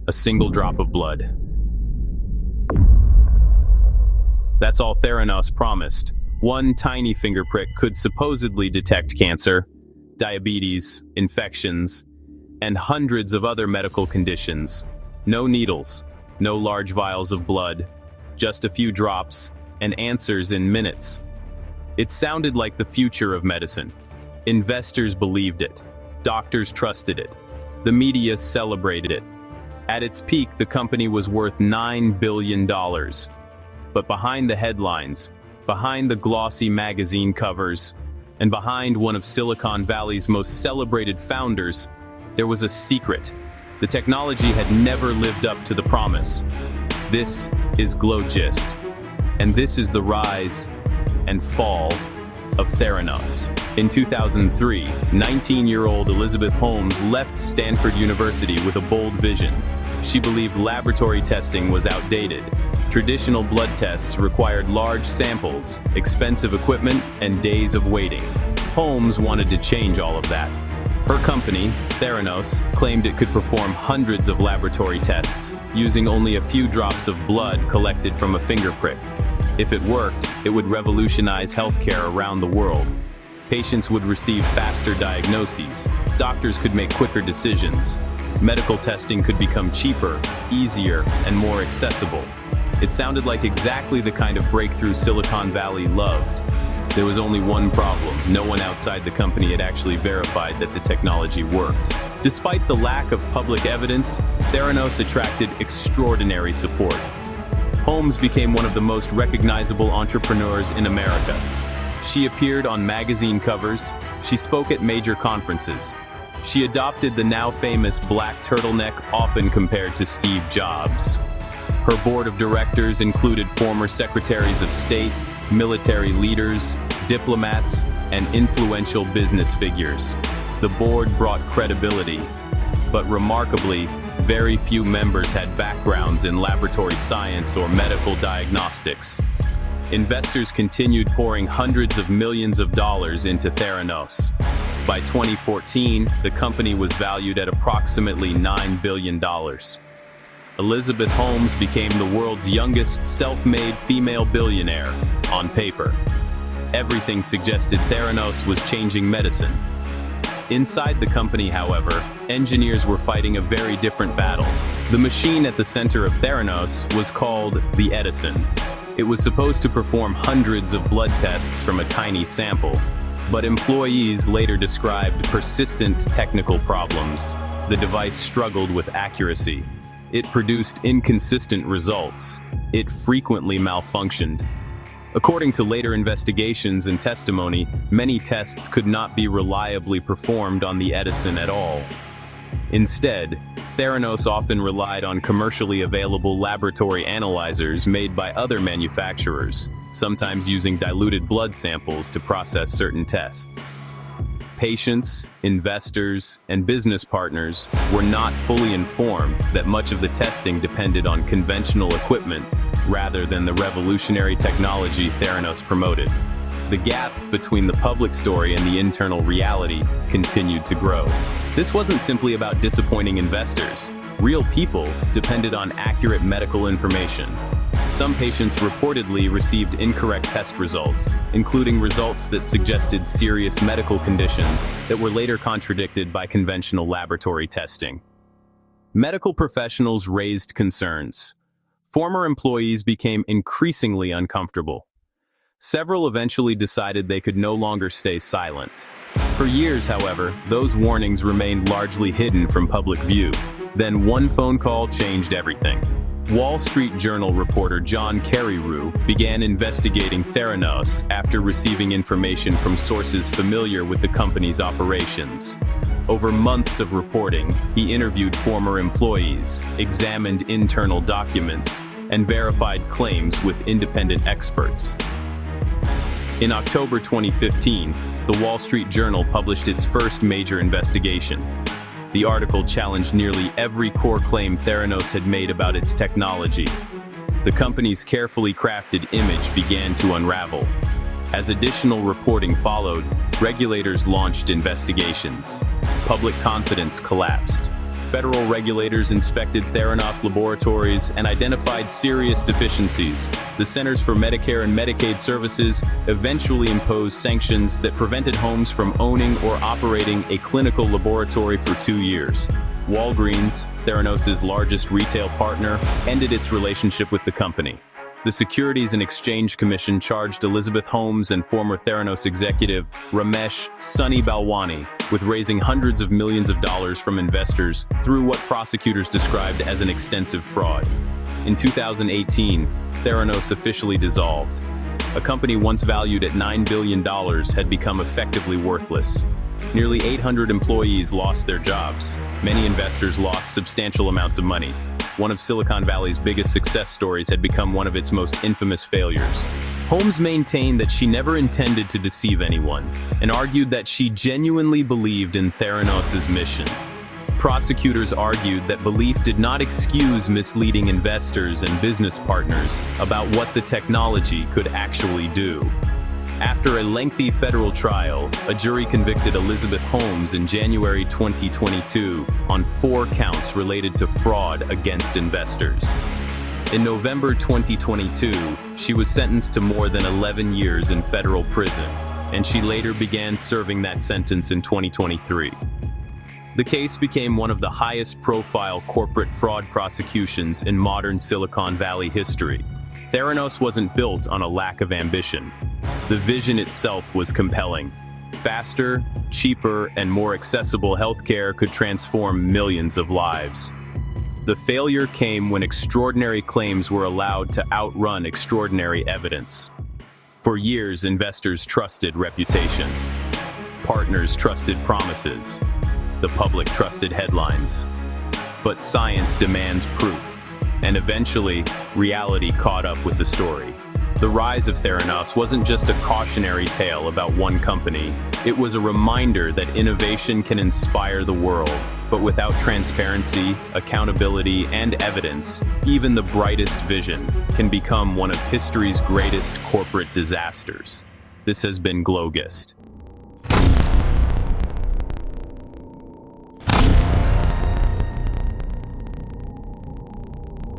a single drop of blood. That's all Theranos promised. One tiny finger prick could supposedly detect cancer, diabetes, infections, and hundreds of other medical conditions. No needles, no large vials of blood, just a few drops, and answers in minutes. It sounded like the future of medicine. Investors believed it. Doctors trusted it. The media celebrated it. At its peak, the company was worth $9 billion. But behind the headlines, behind the glossy magazine covers, and behind one of Silicon Valley's most celebrated founders, there was a secret. The technology had never lived up to the promise. This is GlowGyst, and this is the rise and fall of Theranos. In 2003, 19-year-old Elizabeth Holmes left Stanford University with a bold vision. She believed laboratory testing was outdated. Traditional blood tests required large samples, expensive equipment, and days of waiting. Holmes wanted to change all of that. Her company, Theranos, claimed it could perform hundreds of laboratory tests using only a few drops of blood collected from a finger prick. If it worked, it would revolutionize healthcare around the world. Patients would receive faster diagnoses. Doctors could make quicker decisions. Medical testing could become cheaper, easier, and more accessible. It sounded like exactly the kind of breakthrough Silicon Valley loved. There was only one problem. No one outside the company had actually verified that the technology worked. Despite the lack of public evidence, Theranos attracted extraordinary support. Holmes became one of the most recognizable entrepreneurs in America. She appeared on magazine covers. She spoke at major conferences. She adopted the now famous black turtleneck, often compared to Steve Jobs. Her board of directors included former secretaries of state, military leaders, diplomats, and influential business figures. The board brought credibility, but remarkably, very few members had backgrounds in laboratory science or medical diagnostics. Investors continued pouring hundreds of millions of dollars into Theranos. By 2014, the company was valued at approximately $9 billion. Elizabeth Holmes became the world's youngest self-made female billionaire, on paper. Everything suggested Theranos was changing medicine. Inside the company, however, engineers were fighting a very different battle. The machine at the center of Theranos was called the Edison. It was supposed to perform hundreds of blood tests from a tiny sample, but employees later described persistent technical problems. The device struggled with accuracy. It produced inconsistent results. It frequently malfunctioned. According to later investigations and testimony, many tests could not be reliably performed on the Edison at all. Instead, Theranos often relied on commercially available laboratory analyzers made by other manufacturers, sometimes using diluted blood samples to process certain tests. Patients, investors, and business partners were not fully informed that much of the testing depended on conventional equipment rather than the revolutionary technology Theranos promoted. The gap between the public story and the internal reality continued to grow. This wasn't simply about disappointing investors. Real people depended on accurate medical information. Some patients reportedly received incorrect test results, including results that suggested serious medical conditions that were later contradicted by conventional laboratory testing. Medical professionals raised concerns. Former employees became increasingly uncomfortable. Several eventually decided they could no longer stay silent. For years, however, those warnings remained largely hidden from public view. Then one phone call changed everything. Wall Street Journal reporter John Carreyrou began investigating Theranos after receiving information from sources familiar with the company's operations. Over months of reporting, he interviewed former employees, examined internal documents, and verified claims with independent experts. In October 2015, the Wall Street Journal published its first major investigation. The article challenged nearly every core claim Theranos had made about its technology. The company's carefully crafted image began to unravel. As additional reporting followed, regulators launched investigations. Public confidence collapsed. Federal regulators inspected Theranos laboratories and identified serious deficiencies. The Centers for Medicare and Medicaid Services eventually imposed sanctions that prevented Holmes from owning or operating a clinical laboratory for 2 years. Walgreens, Theranos' largest retail partner, ended its relationship with the company. The Securities and Exchange Commission charged Elizabeth Holmes and former Theranos executive Ramesh Sunny Balwani with raising hundreds of millions of dollars from investors through what prosecutors described as an extensive fraud. In 2018, Theranos officially dissolved. A company once valued at $9 billion had become effectively worthless. Nearly 800 employees lost their jobs. Many investors lost substantial amounts of money. One of Silicon Valley's biggest success stories had become one of its most infamous failures. Holmes maintained that she never intended to deceive anyone, and argued that she genuinely believed in Theranos' mission. Prosecutors argued that belief did not excuse misleading investors and business partners about what the technology could actually do. After a lengthy federal trial, a jury convicted Elizabeth Holmes in January 2022 on 4 counts related to fraud against investors. In November 2022, she was sentenced to more than 11 years in federal prison, and she later began serving that sentence in 2023. The case became one of the highest-profile corporate fraud prosecutions in modern Silicon Valley history. Theranos wasn't built on a lack of ambition. The vision itself was compelling. Faster, cheaper, and more accessible healthcare could transform millions of lives. The failure came when extraordinary claims were allowed to outrun extraordinary evidence. For years, investors trusted reputation. Partners trusted promises. The public trusted headlines. But science demands proof, and eventually, reality caught up with the story. The rise of Theranos wasn't just a cautionary tale about one company. It was a reminder that innovation can inspire the world, but without transparency, accountability, and evidence, even the brightest vision can become one of history's greatest corporate disasters. This has been GlowGyst.